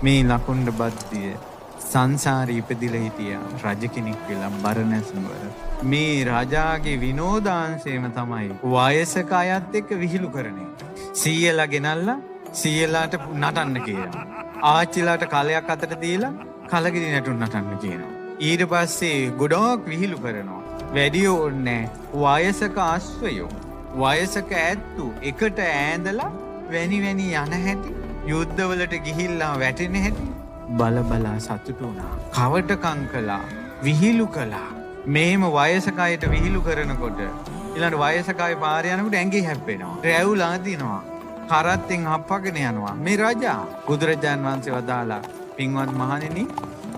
මේ ලකුණ්ඩ බද්දිය සංසාරී ඉපදිලා හිටියා රජ කෙනෙක් වෙලා බරණැස් නුවර. මේ රජාගේ විනෝදාංශයම තමයි වයසක අයත් එක්ක විහිළු කරන එක. සීයලා ගෙනල්ලා සීයලාට නටන්න කියනවා. ආච්චිලාට කලයක් අතට දීලා කලගිරි නැටුම් නටන්න කියනවා. ඊට පස්සේ ගොඩාක් විහිළු කරනවා. වැඩි ඕනේ වයසක අශ්වයෝ වයසක ඇත්තු එකට ඈඳලා වැනි වැනි යන හැටි යුද්ධවලට ගිහිල්ලා වැටෙන හැටි බල බලා සතුටු වුණා. කවටකම් කළා, විහිළු කළා. මේම වයසක අයට විහිළු කරනකොට ඊළඟ වයසක අය පාර යනකොට ඇඟේ හැප්පෙනවා. රැවුල් අදිනවා. කරත්තෙන් හප්පගෙන යනවා. මේ රජා බුදුරජාන් වහන්සේ වදාලා පින්වත් මහණෙනි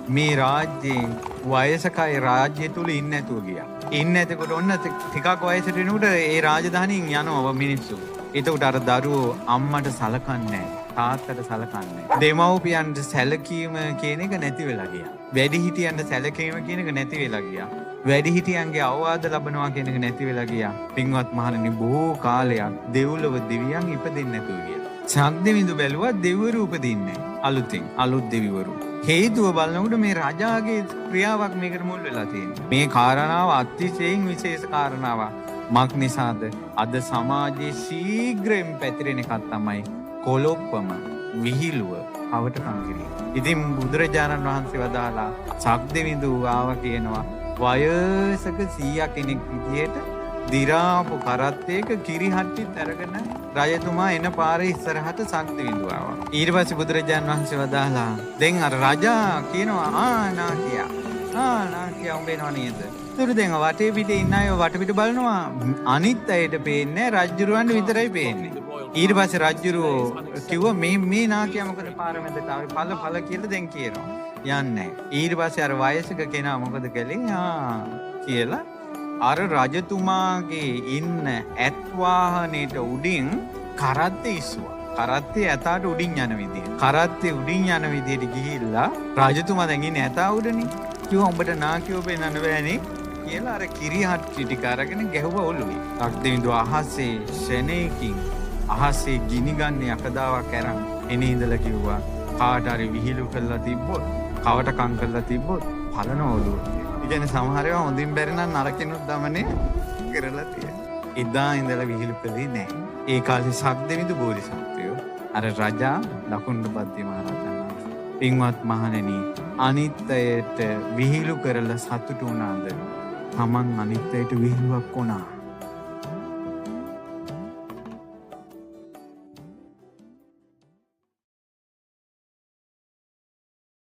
මේ රාජ්‍යයෙන් වයසක අය රාජ්‍ය තුල ඉන්නේ නැතුව ගියා. ඉන්නේ නැතකොට ඔන්න ටිකක් වයසට එනකොට ඒ රාජධානියෙන් යනවා මිනිස්සු. එතකොට අර දරුවෝ අම්මට සලකන්නේ නැහැ. තාත්තට සලකන්නේ. දෙමව්පියන්ට සැලකීම කියන එක නැති වෙලා ගියා. වැඩිහිටියන්ට සැලකීම කියන එක නැති වෙලා ගියා. වැඩිහිටියන්ගේ අවවාද ලබනවා කියන එක නැති වෙලා ගියා. පින්වත් මහණනි බොහෝ කාලයක් දෙව්ලොව දෙවියන් ඉපදෙන්නේ නැතුව ගියා. සක්දෙවිඳු බැලුවා දෙවිවරු උපදින්නේ අලුතෙන් අලුත් දෙවිවරු. හේතුව බලනකොට මේ රජාගේ ක්‍රියාවක් මේකට මුල් වෙලා තියෙනවා. මේ කාරණාව අතිශයින් විශේෂ කාරණාවක්. මක් නිසාද අද සමාජයේ ශීඝ්‍රයෙන් පැතිරෙන එකක් තමයි කොලොප්පම විහිළුව අවටකම් කිරීම. ඉතින් බුදුරජාණන් වහන්සේ වදාලා සක්දෙවිඳු ආව කියනවා වයසක 100 කෙනෙක් විදියට දිරාපු කරත්තයක කිරිහට්ටිත් අරගෙන රජතුමා එන පාරේ ඉස්සරහට සක්දෙවිඳු ආවා. ඊට පස්සේ බුදුරජාණන් වහන්සේ වදාලා දැන් අර රජා කියනවා නාකියා උඹ එනවා නේද? ඒතර දැන් වටේ පිටේ ඉන්න අය වටපිට බලනවා අනිත් අයට පේන්නේ රජුරවන්ට විතරයි පේන්නේ. ඊට පස්සේ රජුරෝ කිව්වා මේ නාකියා මොකද පාර මැදට ආවේ පළ කියලා දැන් කියනවා. යන්නේ. ඊට පස්සේ අර වයසක කෙනා මොකද කළේ? කියලා අර රජතුමාගේ ඉන්න ඇත් වාහනේට උඩින් කරත්තේ ඉස්සුවා. කරත්තේ ඇතාට උඩින් යන විදිය. කරත්තේ උඩින් යන විදියට ගිහිල්ලා රජතුමා දැන් ඉන්නේ ඇතා උඩනේ. කිව්වා උඹට නාකියෝ පෙන්නන්න බෑනේ කියලා අර කිරිහට්ටි ටික අරගෙන ගැහුවා ඔළුවේ. සක්දෙවිඳු අහසේ ශනේකින් අහසේ ගිනි ගන්න යකදාවක් අරන් එනේ ඉඳලා කිව්වා කාට හරි විහිළු කරලා තිබ්බොත් කවටකම් කරලා තිබ්බොත් පලන ඔළුව. ඉතින් සමහර ඒවා හොඳින් බැරි නම් නරකිනුත් දමනේ කරලා තියෙනවා. එදා ඉඳලා විහිළු කළේ නැහැ. ඒ කාලේ සක්දෙවිඳු බෝධිසත්වයෝ අර රජා ලකුණ්ඩ බද්දේ මහරහතන් වහන්සේ. පින්වත් මහණෙනි අනිත් අයට විහිළු කරලා සතුටු වුණාද? තමන් අනිත් අයට විහිළුවක් වුණා.